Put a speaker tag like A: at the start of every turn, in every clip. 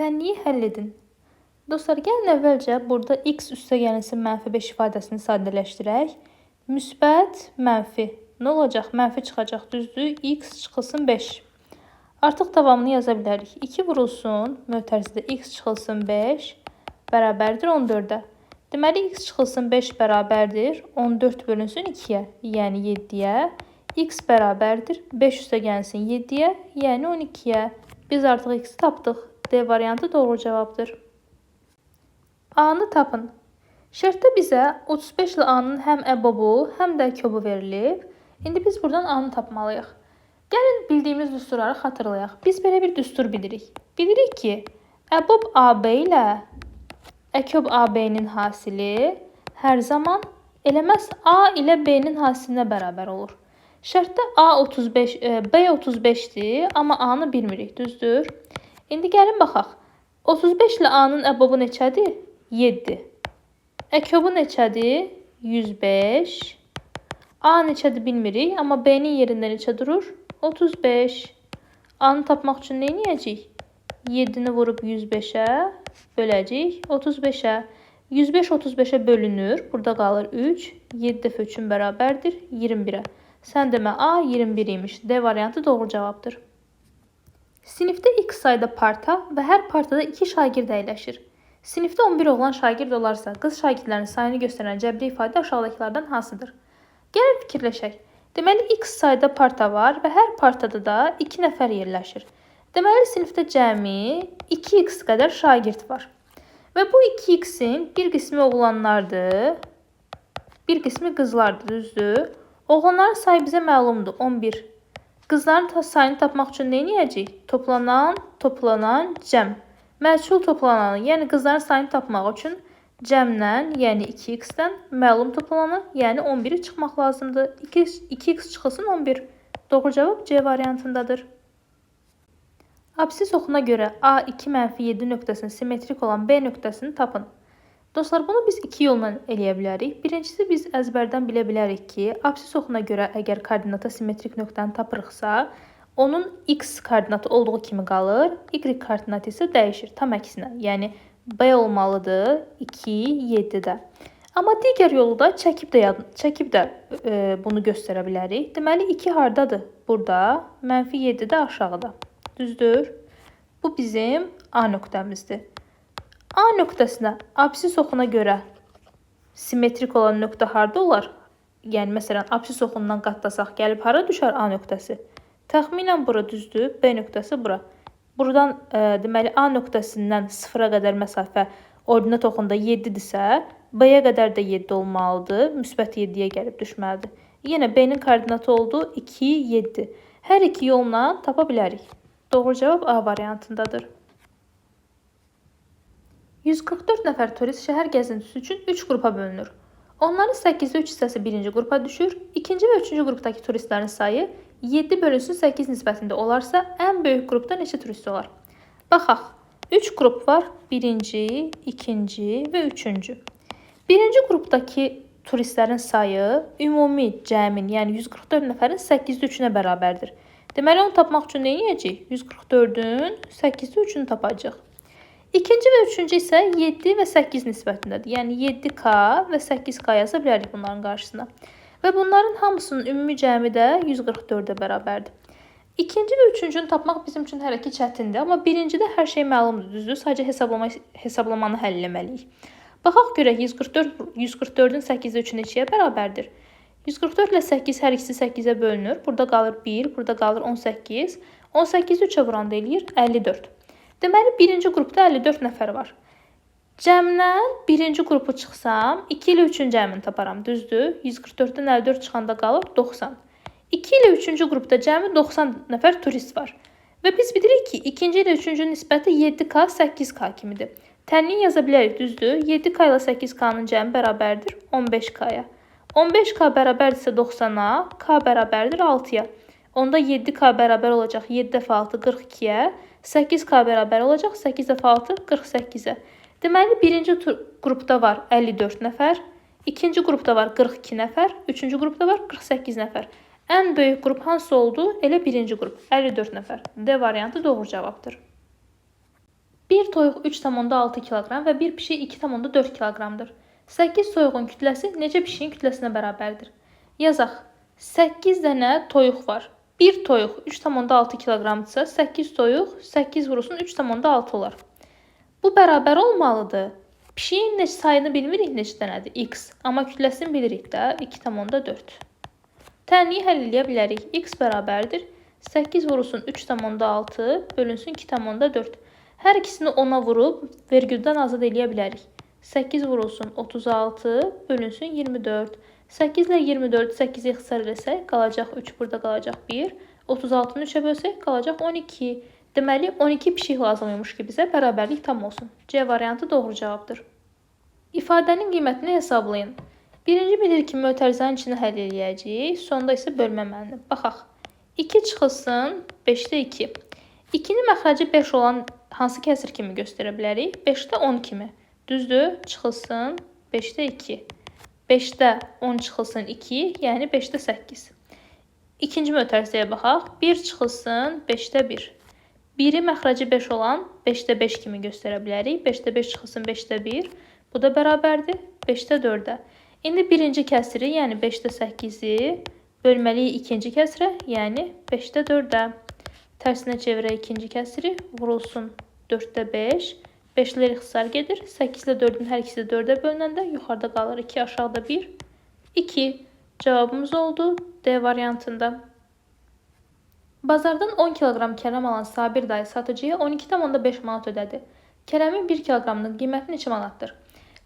A: Tənliyi həll edin. Dostlar, gəlin əvvəlcə burada x üstəgəlsin -5 ifadəsini sadələşdirək. Müsbət, mənfi. Nə olacaq? Mənfi çıxacaq, düzdür? X çıxılsın 5. Artıq davamını yaza bilərik. 2 vurulsun, mötərizədə x çıxılsın 5 bərabərdir 14-ə. Deməli, x çıxılsın 5 bərabərdir 14 bölünsün 2-yə, yəni 7-yə. X bərabərdir 5 üstəgəlsin 7-yə, yəni 12-yə. Biz artıq x-i tapdıq. D variantı doğru cavabdır. A-nı tapın. Şərtdə bizə 35 ilə A-nın həm əbobu, həm də köbu verilib. İndi biz buradan A-nı tapmalıyıq. Gəlin bildiyimiz düsturları xatırlayaq. Biz belə bir düstur bilirik. Bilirik ki, əbob AB ilə əköb AB-nin hasili hər zaman eləməz A ilə B-nin hasilinə bərabər olur. Şərtdə B 35-dir, amma A-nı bilmirik, düzdür? İndi gəlin baxaq. 35 ilə A-nın əbobu neçədir? 7. Əköbu neçədir? 105. A neçədir bilmirik, amma B-nin yerində neçə durur? 35. A-nı tapmaq üçün nə edəcəyik? 7-ni vurub 105-ə böləcəyik 35-ə. 105 35-ə bölünür. Burada qalır 3. 7 dəfə 3-ün bərabərdir 21-ə. Sən demə A 21 imiş. D variantı doğru cavabdır. Sinifdə x sayda parta və hər partada 2 şagird əyləşir. Sinifdə 11 oğlan şagird olarsa, qız şagirdlərin sayını göstərən cəbri ifadə aşağıdakılardan hansıdır? Gəlin fikirləşək. Deməli, x sayda parta var və hər partada da 2 nəfər yerləşir. Deməli, sinifdə cəmi 2x qədər şagird var. Və bu 2x-in bir qismi oğlanlardır, bir qismi qızlardır, düzdür? Oğlanların sayı bizə məlumdur, 11. Qızların sayını tapmaq üçün nə edəcəyik? Toplanan cəm. Məhsul toplananı, yəni qızların sayını tapmaq üçün cəmdən, yəni 2x-dən məlum toplananı, yəni 11-i çıxmaq lazımdır. 2x çıxılsın 11. Doğru cavab C variantındadır. Absis oxuna görə A2-7 nöqtəsinin simmetrik olan B nöqtəsini tapın. Dostlar, bunu biz 2 yolla eləyə bilərik. Birincisi, biz əzbərdən bilə bilərik ki, absis oxuna görə əgər koordinata simmetrik nöqtəni tapırıqsa, onun x koordinatı olduğu kimi qalır, y koordinatı isə dəyişir, tam əksinə. Yəni, B olmalıdır 2, 7-də. Amma digər yolu da çəkib də bunu göstərə bilərik. Deməli, 2 hardadır? Burada, -7-də aşağıda. Düzdür? Bu bizim A nöqtəmizdir. A nöqtəsinə absis oxuna görə simmetrik olan nöqtə harda olar? Yəni, məsələn, absis oxundan qatlasaq gəlib hara düşər A nöqtəsi? Təxminən bura, düzdür? B nöqtəsi bura. Buradan, deməli, A nöqtəsindən 0-a qədər məsafə ordinat oxunda 7-dirsə, B-yə qədər də 7 olmalıdır. Müsbət 7-yə gəlib düşməlidir. Yenə B-nin koordinatı oldu 2, 7. Hər iki yolla tapa bilərik. Doğru cavab A variantındadır. 144 nəfər turist şəhər gəzintisi üçün 3 qrupa bölünür. Onların 8-də 3 hissəsi birinci qrupa düşür. İkinci və üçüncü qrupdakı turistlərin sayı 7 bölünsün 8 nisbətində olarsa, ən böyük qrupda neçə turist olar? Baxaq. 3 qrup var. Birinci, ikinci və üçüncü. Birinci qrupdakı turistlərin sayı ümumi cəmin, yəni 144 nəfərin 8-də 3-ünə bərabərdir. Deməli, onu tapmaq üçün nə edəcəyik? 144-ün 8-də 3-ünü tapacaq. İkinci və üçüncü isə 7 və 8 nisbətindədir. Yəni 7K və 8K yaza bilərik bunların qarşısına. Və bunların hamısının ümumi cəmi də 144-ə bərabərdir. İkinci və üçüncünü tapmaq bizim üçün hələ ki çətindir. Amma birincidə hər şey məlumdur, düzdür? Sadəcə hesablamanı həll etməliyik. Baxaq görək, 144-ün 8-də 3-ü neçəyə bərabərdir? 144 ilə 8 hər ikisi 8-ə bölünür. Burada qalır 1, burada qalır 18. 18-i 3-ə vuranda eləyir 54. Deməli, birinci qrupda 54 nəfər var. Cəmdən birinci qrupu çıxsam, 2 ilə 3-ün cəmini taparam, düzdür? 144-dən 54 çıxanda qalır 90. 2 ilə 3-cü qrupda cəmi 90 nəfər turist var. Və biz bilirik ki, ikinci ilə 3-cü nisbəti 7K, 8K kimidir. Tənliyi yaza bilərik, düzdür? 7K ilə 8K-nın cəmi bərabərdir 15K-ya. 15K bərabərdirsə 90-a, K bərabərdir 6-ya. Onda 7K bərabər olacaq 7 dəfə 6 42-yə, 8K bərabər olacaq 8 dəfə 6 48-ə. Deməli, birinci qrupda var 54 nəfər, ikinci qrupda var 42 nəfər, üçüncü qrupda var 48 nəfər. Ən böyük qrup hansı oldu? Elə birinci qrup, 54 nəfər. D variantı doğru cavabdır. Bir toyuq 3,6 kiloqram və bir pişik 2,4 kiloqramdır. 8 toyuğun kütləsi necə pişiyin kütləsinə bərabərdir? Yazaq. 8 dənə toyuq var. Bir toyuq 3,6 kiloqramdırsa, 8 toyuq 8 vurulsun 3,6 olar. Bu bərabər olmalıdır. Pişiyin sayını bilmirik neçə dənədir? X. Amma kütləsini bilirik də 2,4. Tənliyi həll edə bilərik. X bərabərdir. 8 vurulsun 3,6 bölünsün 2,4. Hər ikisini 10'a vurub vergüldən azad edə bilərik. 8 vurulsun 36 bölünsün 24. 8 ilə 24 8'i ixtisar eləsək qalacaq 3, burada qalacaq 1. 36'nı 3'ə bölsək qalacaq 12. Deməli 12 pişik lazımıymış ki bizə bərabərlik tam olsun. C variantı doğru cavabdır. İfadənin qiymətini hesablayın. Birinci bilir ki mötərizənin içini həll eləyəcəyik. Sonda isə bölmə əməlini. Baxaq. 2 çıxılsın 5'də 2. 2'nin məxrəci 5 olan hansı kəsir kimi göstərə bilərik? 5'də 10 kimi. Düzdür? Çıxılsın 5'də 2. 5'də 10 çıxılsın 2, yəni 5'də 8. İkinci mötərizəyə baxaq. 1 çıxılsın 5'də 1. 1'i məxrəci 5 olan 5'də 5 kimi göstərə bilərik. 5'də 5 çıxılsın 5'də 1. Bu da bərabərdir 5'də 4'ə. İndi birinci kəsiri, yəni 5'də 8'i bölməliyik ikinci kəsirə, yəni 5'də 4'ə. Tərsinə çevirək ikinci kəsiri, vurulsun 4'də 5. 5'lər ixtisar gedir. 8 ilə 4'ün hər ikisi 4'ə bölünəndə yuxarıda qalır 2, aşağıda 1. 2. Cavabımız oldu D variantında. Bazardan 10 kiloqram kələm alan Sabir dayı satıcıya 12,5 manat ödədi. Kələmin 1 kiloqramının qiyməti neçə manatdır?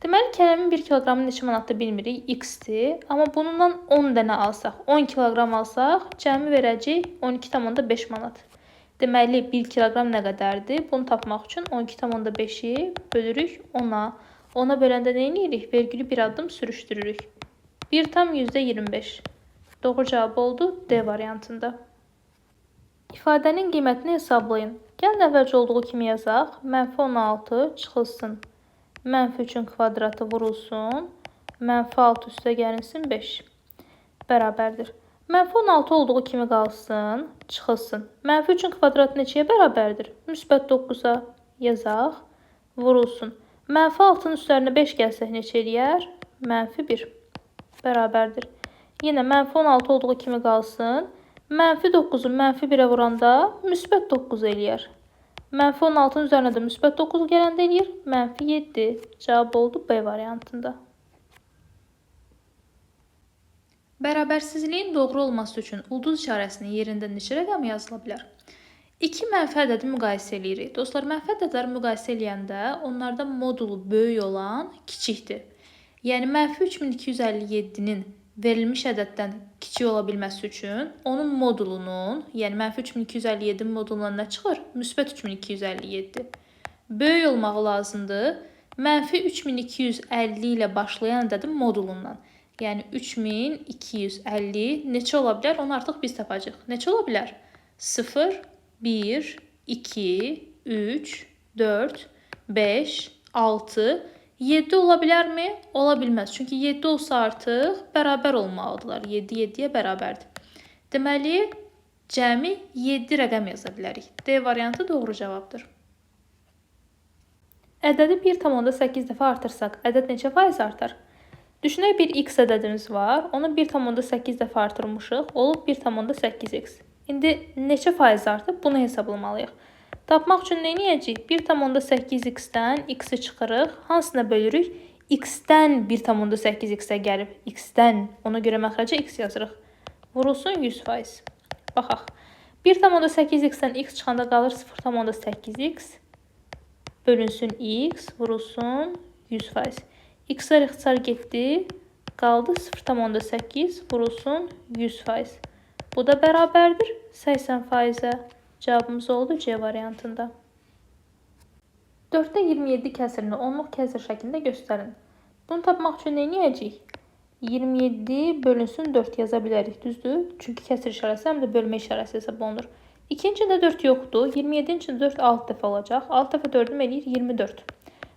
A: Deməli, kələmin 1 kiloqramının neçə manatdır bilmirik, x-dir. Amma bundan 10 dənə alsaq, 10 kiloqram alsaq, cəmi verəcək 12,5 manat. Deməli, 1 kiloqram nə qədərdir? Bunu tapmaq üçün 12,5'i bölürük 10'a. 10'a böləndə nə edirik? Vergülü bir addım sürüşdürürük. 1 tam %25. Doğru cavab oldu D variantında. İfadənin qiymətini hesablayın. Gəlin əvvəlcə olduğu kimi yazaq. -16 çıxılsın. -3'ün kvadratı vurulsun. -6 üstə gəlinsin 5. Bərabərdir. -16 olduğu kimi qalsın. Çıxılsın. -3'ün kvadratı neçəyə bərabərdir? Müsbət 9'a yazaq. Vurulsun. -6'nın üstlərinə 5 gəlsək neçə eləyər? -1. Bərabərdir. Yenə -16 olduğu kimi qalsın. -9'u -1'ə vuranda müsbət 9 eləyər. -16'nın üzərinə də müsbət 9 gələndə eləyir. -7. Cavab oldu B variantında. Bərabərsizliyin doğru olması üçün ulduz işarəsinin yerində neçə rəqəm yazıla bilər? 2 mənfi ədədi müqayisə edirik. Dostlar, mənfi ədədləri müqayisə eləyəndə onlarda modulu böyük olan kiçikdir. Yəni -3257'nin verilmiş ədəddən kiçik ola bilməsi üçün onun modulunun, yəni -3257'nin modulundan nə çıxır? Müsbət 3257. Böyük olmağı lazımdır. -3250 ilə başlayan ədədin modulundan. Yəni 3250 neçə ola bilər? Onu artıq biz tapacağıq. Neçə ola bilər? 0, 1, 2, 3, 4, 5, 6, 7 ola bilərmi? Ola bilməz. Çünki 7 olsa artıq bərabər olmalıdırlar. 7 7'yə bərabərdir. Deməli, cəmi 7 rəqəm yaza bilərik. D variantı doğru cavabdır. Ədədi 1,8 dəfə artırsaq, ədəd neçə faiz artar? Düşünək bir x ədədimiz var. Onu 1,8 dəfə artırmışıq. Olub 1,8x. İndi neçə faiz artıb? Bunu hesablamalıyıq. Tapmaq üçün nə edəcəyik? 1,8x-dən x-i çıxırıq. Hansına bölürük? X-dən 1,8x-ə gəlib. X-dən. Ona görə məxrəcə x yazırıq. Vurulsun 100%. Baxaq. 1,8x-dən x çıxanda qalır 0,8x. Bölünsün x. Vurulsun 100%. X-lər ixtisar getdi. Qaldı 0,8 vurulsun 100%. Bu da bərabərdir 80%'ə. Cavabımız oldu C variantında. 4'də 27 kəsirini onluq kəsir şəklində göstərin. Bunu tapmaq üçün nə edəcəyik? 27 bölünsün 4 yaza bilərik, düzdür? Çünki kəsir işarəsi həm də bölmə işarəsi hesab olunur. İkincində 4 yoxdur. 27'nin içində 4 6 dəfə olacaq. 6 dəfə 4'üm eləyir 24.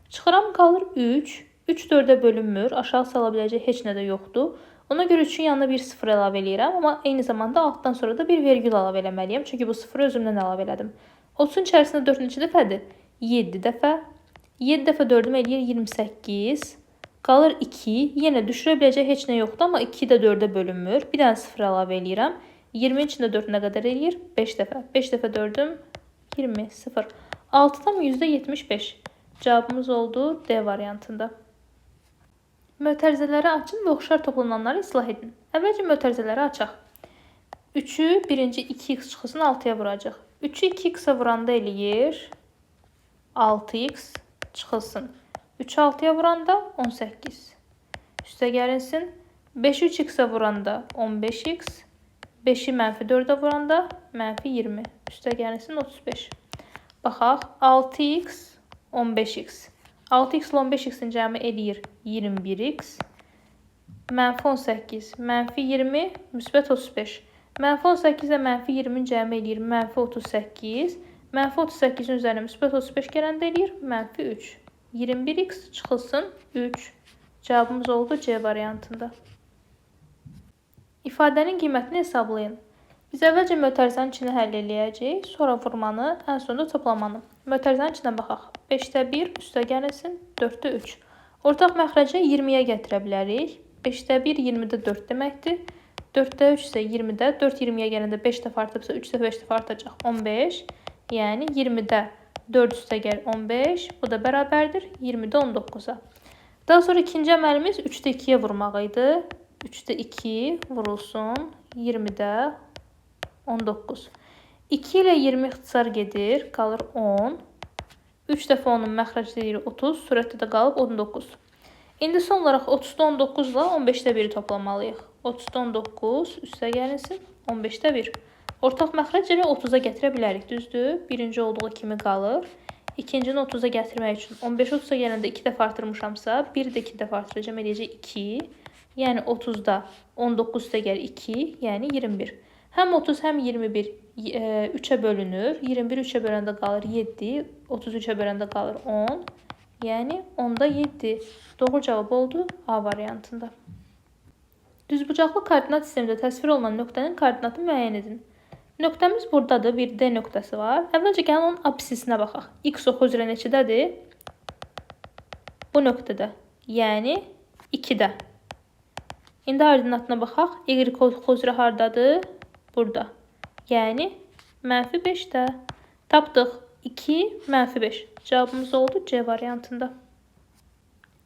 A: Çıxıram qalır 3. 3 4'ə bölünmür. Aşağı sala biləcək heç nə də yoxdur. Ona görə 3'ün yanına bir 0 əlavə eləyirəm. Amma eyni zamanda altdan sonra da bir vergül əlavə eləməliyəm. Çünki bu 0'ı özümdən əlavə elədim. 30'un içərisində 4 neçə dəfədir? 7 dəfə. 7 dəfə 4-üm eləyir 28. Qalır 2. Yenə düşürə biləcək heç nə yoxdur, amma 2 də 4-ə bölünmür. Bir dənə 0 əlavə eləyirəm. 20-nin içində 4 nə qədər eləyir? 5 dəfə. 5 dəfə 4-üm 20, 0. 6-dan %75. Cavabımız oldu D variantında. Mötərizələri açın və oxşar toplananları islah edin. Əvvəlcə mötərizələri açaq. 3-ü birinci 2x çıxısını 6-ya vuracaq. 3-ü 2x-ə vuranda eləyir 6x çıxılsın. 3-ü 6-ya vuranda 18. Üstə gəlinsin. 5-ü 3x-ə vuranda 15x. 5-i -4-ə vuranda -20. Üstə gəlinsin 35. Baxaq. 6x, 15x. 6x ilə 15x-in cəmi eləyir 21x. -18, -20, -35. -18 ilə -20-in cəmi eləyir -38. -38-in üzərinə -35 gələndə eləyir -3. 21x çıxılsın 3. Cavabımız oldu C variantında. İfadənin qiymətini hesablayın. Biz əvvəlcə mötərizənin içini həll eləyəcəyik, sonra vurmanı, ən sonunda toplamanı. Mötərizənin içinə baxaq. 5-də 1 üstə gəlinsin, 4-də 3. Ortaq məxrəcə 20-yə gətirə bilərik. 5-də 1 20-də 4 deməkdir. 4-də 3 isə 20-də, 4 20-yə gələndə 5 dəfə artıbsa 3 dəfə 5 dəfə artacaq 15. Yəni 20-də 4 üstə gəl 15, bu da bərabərdir 20-də 19-a. Daha sonra ikinci əməlimiz 3-də 2-yə vurmaq idi. 3-də 2 vurulsun 20-də 19. 2 ilə 20 ixtisar gedir, qalır 10. 3 dəfə onun məxrəci deyirik 30, sürətdə də qalıb 19. İndi son olaraq 30-da 19 ilə 15-də 1-i toplamalıyıq. 30-da 19 üstə gəlinsin 15-də 1. Ortaq məxrəc ilə 30-a gətirə bilərik, düzdür? Birinci olduğu kimi qalır. İkincini 30-a gətirmək üçün 15 30-a gələndə 2 dəfə artırmışamsa, 1 də 2 dəfə artıracağım, eləyəcək 2. Yəni 30-da 19 üstə gəlir 2, yəni 21. Həm 30, həm 21 3-ə bölünür. 21 3-ə böləndə qalır 7, 33-ə böləndə qalır 10. Yəni 10-da 7. Doğru cavab oldu A variantında. Düzbucaqlı koordinat sistemində təsvir olunan nöqtənin koordinatını müəyyən edin. Nöqtəmiz buradadır, bir D nöqtəsi var. Əvvəlcə gəlin onun absisinə baxaq. X oxu üzrə neçədədir? Bu nöqtədə, yəni 2-də. İndi ordinatına baxaq. Y oxu üzrə hardadır? Burada. Yəni -5-də. Tapdıq. 2, -5. Cavabımız oldu C variantında.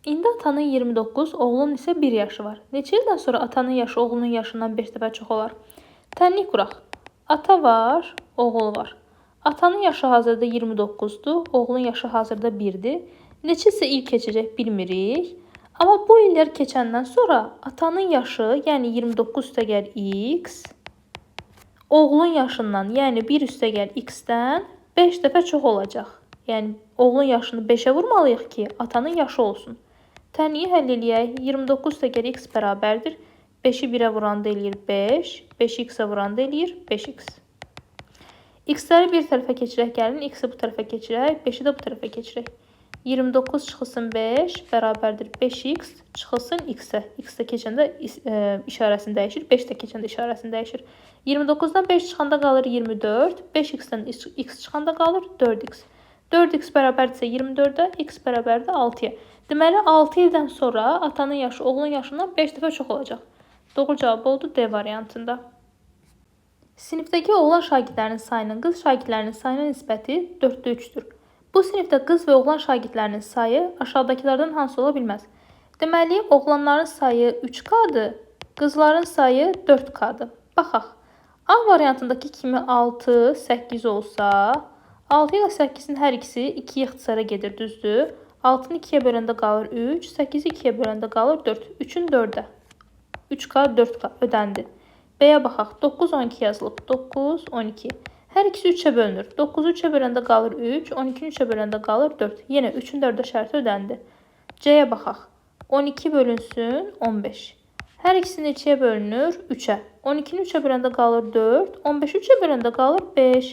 A: İndi atanın 29, oğlunun isə 1 yaşı var. Neçə ildən sonra atanın yaşı oğlunun yaşından 5 dəfə çox olar? Tənlik quraq. Ata var, oğul var. Atanın yaşı hazırda 29-dur, oğlunun yaşı hazırda 1-dir. Neçəsə il keçəcək bilmirik. Amma bu illər keçəndən sonra atanın yaşı, yəni 29 üstə gəl x, oğlun yaşından, yəni 1 üstə gəl x-dən 5 dəfə çox olacaq. Yəni oğlun yaşını 5-ə vurmalıyıq ki, atanın yaşı olsun. Tənliyi həll eləyək. 29 üstə gəl x bərabərdir. 5-i 1-ə vuranda eləyir 5, 5-i x-ə vuranda eləyir 5x. X-ləri bir tərəfə keçirək, gəlin x-i bu tərəfə keçirək, 5-i də bu tərəfə keçirək. 29 çıxılsın 5 bərabərdir 5x çıxılsın x-ə. X-də keçəndə işarəsini dəyişir, 5 də keçəndə işarəsini dəyişir. 29-dan 5 çıxanda qalır 24, 5x-dən x çıxanda qalır 4x. 4x bərabərdirsə 24-də, x bərabərdir 6-ya. Deməli 6 ildən sonra atanın yaşı oğlun yaşından 5 dəfə çox olacaq. Doğru cavab oldu D variantında. Sinifdəki oğlan şagirdlərinin sayının qız şagirdlərinin sayına nisbəti 4-də 3-dür. Bu sinifdə qız və oğlan şagirdlərinin sayı aşağıdakılardan hansı ola bilməz? Deməli, oğlanların sayı 3K-dır, qızların sayı 4K-dır. Baxaq. A variantındakı kimi 6, 8 olsa, 6 ilə 8-in hər ikisi 2-yə ixtisara gedir, düzdür? 6-nı 2-yə böləndə qalır 3, 8-i 2-yə böləndə qalır 4. 3-ün 4-ə. 3K, 4K ödəndi. B-yə baxaq. 9, 12 yazılıb. 9, 12. Hər ikisi 3-ə bölünür. 9-u 3-ə böləndə qalır 3, 12-ni 3-ə böləndə qalır 4. Yenə 3-ün 4-ə şərti ödəndi. C-yə baxaq. 12 bölünsün 15. Hər ikisi neçəyə bölünür? 3-ə. 12-ni 3-ə böləndə qalır 4, 15-i 3-ə böləndə qalır 5.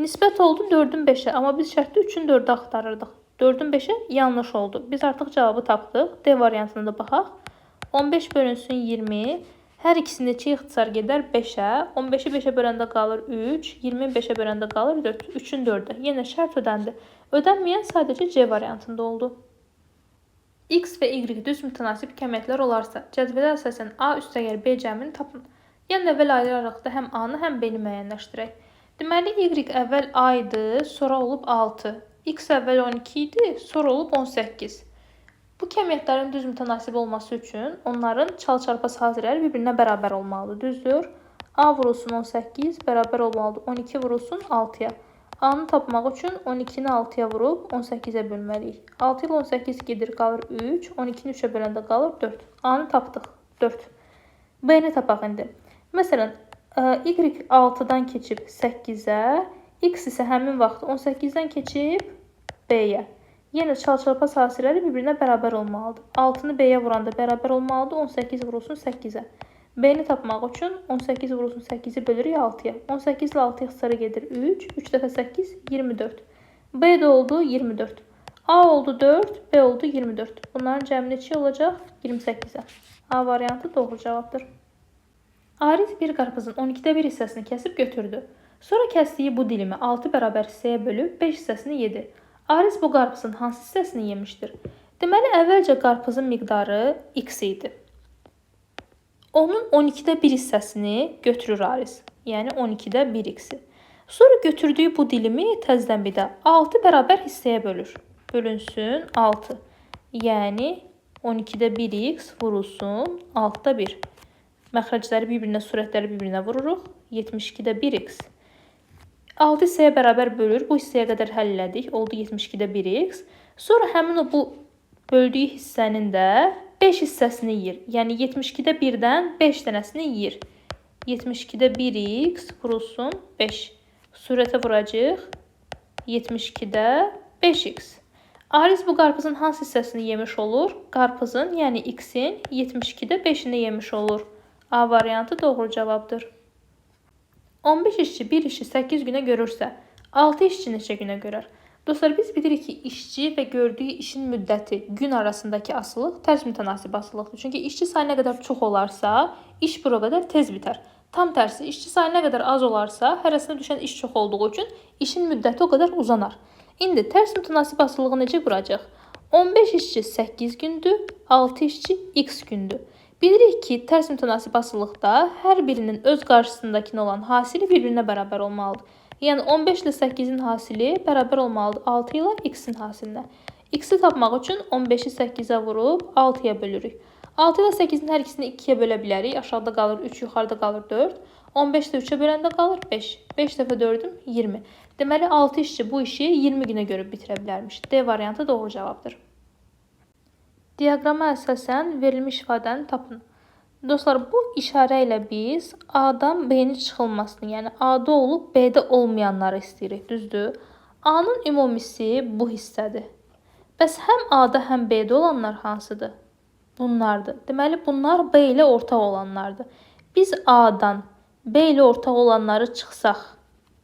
A: Nisbət oldu 4-ün 5-ə, amma biz şərtdə 3-ün 4-ə axtarırdıq. 4-ün 5-ə yanlış oldu. Biz artıq cavabı tapdıq. D variantına da baxaq. 15 bölünsün 20. Hər ikisi neçəyə ixtisar gedər? 5-ə. 15-i 5-ə böləndə qalır 3. 20-ni 5-ə böləndə qalır 4. 3-ün 4-ə. Yenə şərt ödəndi. Ödənməyən sadəcə C variantında oldu. X və Y düz mütənasib kəmiyyətlər olarsa, cədvələ əsasən A üstəgəl B cəmini tapın. Yəni əvvəl ayıraraq həm A-nı, həm B-ni müəyyənləşdirək. Deməli, Y əvvəl A idi, sonra olub 6. X əvvəl 12 idi, sonra olub 18. Bu kəmiyyətlərin düz mütənasib olması üçün onların çalçarpa sahələri bir-birinə bərabər olmalıdır, düzdür? A vurulsun 18 bərabər olmalıdır 12 vurulsun 6-ya. A-nı tapmaq üçün 12-ni 6-ya vurub 18-ə bölməliyik. 6 ilə 18 gedir, qalır 3. 12-ni 3-ə böləndə qalır 4. A-nı tapdıq, 4. B-ni tapaq indi. Məsələn, Y 6-dan keçib 8-ə, X isə həmin vaxt 18-dən keçib B-yə. Yenə çalçarpa sahələri bir-birinə bərabər olmalıdır. 6-nı B-yə vuranda bərabər olmalıdır 18 vurulsun 8-ə. B-ni tapmaq üçün 18 vurulsun 8-i bölürük 6-ya. 18 ilə 6 ixtisara gedir 3. 3 dəfə 8, 24. B də oldu 24. A oldu 4, B oldu 24. Bunların cəmi neçə olacaq? 28-ə. A variantı doğru cavabdır. Arif bir qarpızın 12-də 1 hissəsini kəsib götürdü. Sonra kəsdiyi bu dilimi 6 bərabər hissəyə bölüb 5 hissəsini yedi. Aris bu qarpızın hansı hissəsini yemişdir? Deməli, əvvəlcə qarpızın miqdarı X idi. Onun 12-də 1 hissəsini götürür Aris. Yəni 12-də 1x-i. Sonra götürdüyü bu dilimi təzədən bir də 6 bərabər hissəyə bölür. Bölünsün 6. Yəni 12-də 1x vurulsun 6-da 1. Məxrəcləri bir-birinə, surətləri bir-birinə vururuq. 72-də 1x. 6 hissəyə bərabər bölür. Bu hissəyə qədər həll elədik. Oldu 72-də 1x. Sonra həmin o bu böldüyü hissənin də 5 hissəsini yeyir. Yəni 72-də 1-dən 5 dənəsini yeyir. 72-də 1x vurulsun 5. Surətə vuracaq. 72-də 5x. Aris bu qarpızın hansı hissəsini yemiş olur? Qarpızın, yəni x-in 72-də 5-ini yemiş olur. A variantı doğru cavabdır. 15 işçi bir işi 8 günə görürsə, 6 işçi neçə günə görər? Dostlar, biz bilirik ki, işçi və gördüyü işin müddəti gün arasındakı asılıq tərs mütənasib asılıqdır. Çünki işçi sayı nə qədər çox olarsa, iş bura qədər tez bitər. Tam tərsi, işçi sayı nə qədər az olarsa, hərəsinə düşən iş çox olduğu üçün işin müddəti o qədər uzanar. İndi tərs mütənasib asılığı necə quracaq? 15 işçi 8 gündür, 6 işçi x gündür. Bilirik ki, tərs mütənasib asılıqda hər birinin öz qarşısındakı olan hasili bir-birinə bərabər olmalıdır. Yəni 15 ilə 8-in hasili bərabər olmalıdır 6 ilə x-in hasilinə. X-i tapmaq üçün 15-i 8-ə vurub 6-ya bölürük. 6 ilə 8-in hər ikisini 2-yə bölə bilərik. Aşağıda qalır 3, yuxarıda qalır 4. 15 ilə 3-ə böləndə qalır 5. 5 dəfə 4-üm 20. Deməli 6 işçi bu işi 20 günə görüb bitirə bilərmiş. D variantı doğru cavabdır. Diaqrama əsasən verilmiş ifadəni tapın. Dostlar, bu işarə ilə biz A-dan B-nin çıxılmasını, yəni A-da olub B-də olmayanları istəyirik, düzdür? A-nın ümumisi bu hissədir. Bəs həm A-da, həm B-də olanlar hansıdır? Bunlardır. Deməli, bunlar B ilə ortaq olanlardır. Biz A-dan B ilə ortaq olanları çıxsaq,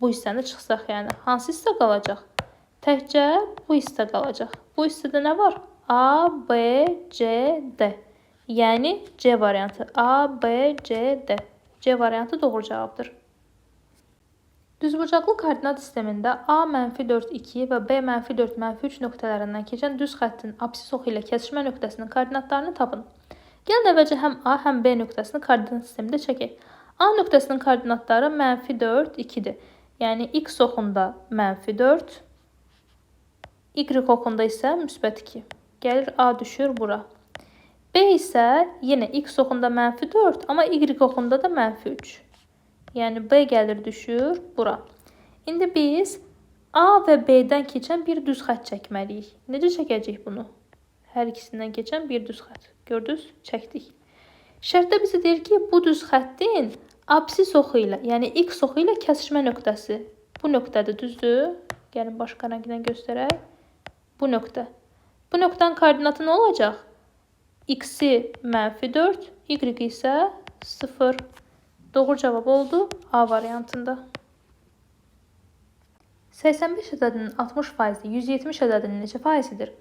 A: bu hissəni çıxsaq, yəni hansı hissə qalacaq? Təkcə bu hissə qalacaq. Bu hissədə nə var? A, B, C, D. Yəni C variantı. A, B, C, D. C variantı doğru cavabdır. Düzbucaqlı koordinat sistemində A -4, 2 və B -4, -3 nöqtələrindən keçən düz xəttin apsis oxu ilə kəsişmə nöqtəsinin koordinatlarını tapın. Gəlin əvvəlcə həm A, həm B nöqtəsini koordinat sistemində çəkək. A nöqtəsinin koordinatları -4, 2-dir. Yəni x oxunda -4, y oxunda isə -2. Gəlir A düşür bura. B isə yenə x oxunda -4, amma y oxunda da -3. Yəni B gəlir düşür bura. İndi biz A və B-dən keçən bir düz xətt çəkməliyik. Necə çəkəcəyik bunu? Hər ikisindən keçən bir düz xətt. Gördünüz? Çəkdik. Şərtdə bizə deyir ki, bu düz xəttin apsis oxu ilə, yəni x oxu ilə kəsişmə nöqtəsi bu nöqtədir, düzdür? Gəlin başqa rənglə göstərək. Bu nöqtə. Bu nöqtənin koordinatı nə olacaq? X-i -4, y isə 0. Doğru cavab oldu A variantında. 85 ədədinin 60%, 170 ədədinin neçə faizidir?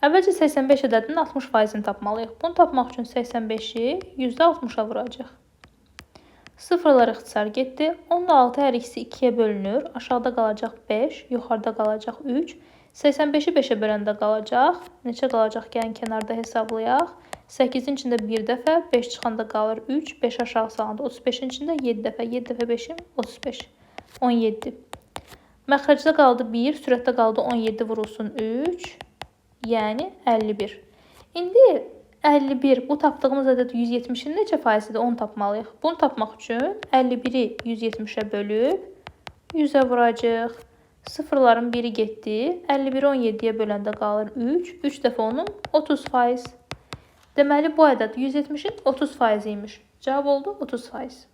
A: Əvvəlcə 85 ədədinin 60%-ni tapmalıyıq. Bunu tapmaq üçün 85-i %60-a vuracaq. Sıfırlar ixtisar getdi. 10 ilə 6 hər ikisi 2-yə bölünür. Aşağıda qalacaq 5, yuxarıda qalacaq 3. 85-i 5-ə böləndə qalacaq. Neçə qalacaq? Gəlin kənarda hesablayaq. 8-in içində 1 dəfə, 5 çıxanda qalır 3, 5 aşağı salanda 35-in içində 7 dəfə, 7 dəfə 5-im 35, 17. Məxrəcdə qaldı 1, sürətdə qaldı 17 vurulsun 3, yəni 51. İndi 51, bu tapdığımız ədəd 170-in neçə faizidir? 10 tapmalıyıq. Bunu tapmaq üçün 51-i 170-ə bölüb 100-ə vuracaq. Sıfırların biri getdi. 51-i 17-yə böləndə qalır 3. 3 dəfə onun 30%. Deməli, bu ədəd 170-in 30% imiş. Cavab oldu 30%.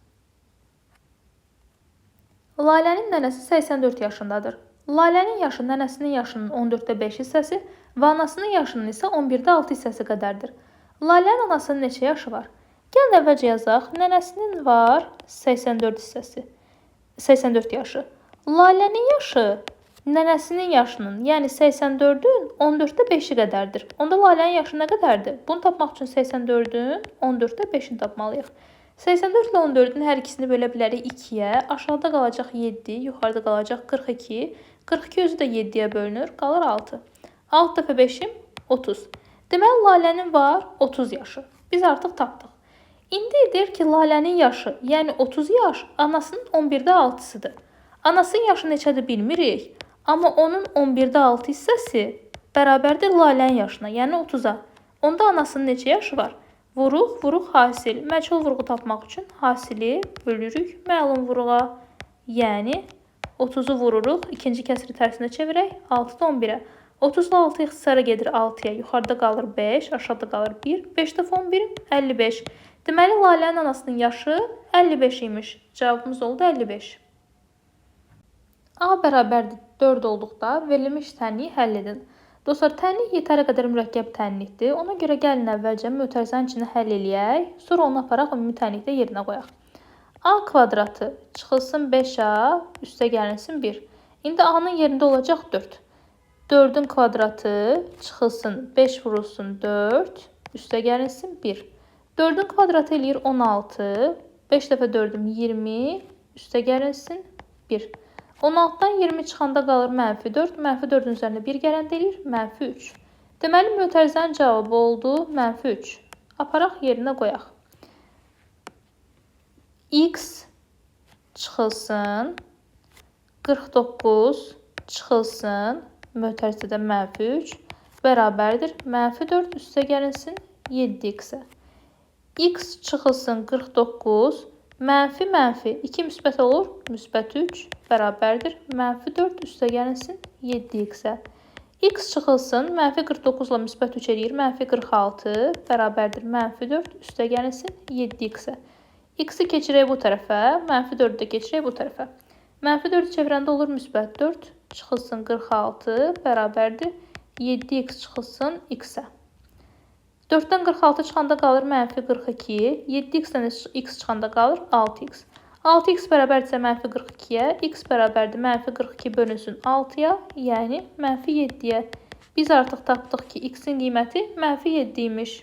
A: Lalənin nənəsi 84 yaşındadır. Lalənin yaşı nənəsinin yaşının 14-də 5 hissəsi və anasının yaşının isə 11-də 6 hissəsi qədərdir. Lalənin anasının neçə yaşı var? Gəlin əvvəlcə yazaq. Nənəsinin var 84 hissəsi. 84 yaşı. Lalənin yaşı nənəsinin yaşının, yəni 84-ün 14-də 5-i qədərdir. Onda Lalənin yaşı nə qədərdir? Bunu tapmaq üçün 84-ün 14-də 5-ini tapmalıyıq. 84 ilə 14-ün hər ikisini bölə bilərik 2-yə. Aşağıda qalacaq 7, yuxarıda qalacaq 42. 42 özü də 7-yə bölünür, qalır 6. 6 dəfə 5-im 30. Deməli, Lalənin var 30 yaşı. Biz artıq tapdıq. İndi deyir ki, Lalənin yaşı, yəni 30 yaş, anasının 11-də 6-sıdır. Anasının yaşı neçədir bilmirik. Amma onun 11-də 6 hissəsi bərabərdir Lalənin yaşına, yəni 30-a. Onda anasının neçə yaşı var? Vuruq hasil. Məchul vuruğu tapmaq üçün hasili bölürük məlum vuruğa. Yəni 30-u vururuq, ikinci kəsri tərsinə çevirək, 6-da 11-ə. 30 ilə 6 ixtisara gedir 6-ya, yuxarıda qalır 5, aşağıda qalır 1. 5 dəfə 11, 55. Deməli, Lalənin anasının yaşı 55 imiş. Cavabımız oldu 55. A bərabərdir 4 olduqda verilmiş tənliyi həll edin. Dostlar, tənlik yetəri qədər mürəkkəb tənlikdir. Ona görə gəlin əvvəlcə mötərizənin içini həll eləyək. Sonra onu aparaq ümumi tənlikdə yerinə qoyaq. A kvadratı çıxılsın 5A, üstə gəlinsin 1. İndi A-nın yerində olacaq 4. 4-ün kvadratı çıxılsın 5 vurulsun 4, üstə gəlinsin 1. 4-ün kvadratı eləyir 16. 5 dəfə 4-üm 20, üstə gəlinsin 1. 16-dan 20 çıxanda qalır mənfi 4. Mənfi 4-ün üzərində 1 gələndə eləyir mənfi 3. Deməli, mötərizənin cavabı oldu mənfi 3. Aparaq yerinə qoyaq. X çıxılsın 49 çıxılsın mötərizədə mənfi 3 bərabərdir mənfi 4 üstə gəlinsin 7x-ə. X çıxılsın 49 mənfi 2 müsbət olur, müsbət 3 bərabərdir mənfi 4 üstə gəlinsin 7x-ə. X çıxılsın mənfi 49 ilə müsbət 3 eləyir mənfi 46 bərabərdir mənfi 4 üstə gəlinsin 7x-ə. X-i keçirək bu tərəfə, mənfi 4-ü də keçirək bu tərəfə. Mənfi 4-ü çevirəndə olur müsbət 4 çıxılsın 46 bərabərdir 7x çıxılsın x-ə. 4-dən 46 çıxanda qalır mənfi 42, 7x-dən x çıxanda qalır 6x. 6x bərabərdirsə mənfi 42-yə, x bərabərdir mənfi 42 bölünsün 6-ya, yəni mənfi 7-yə. Biz artıq tapdıq ki, x-in qiyməti mənfi 7 imiş.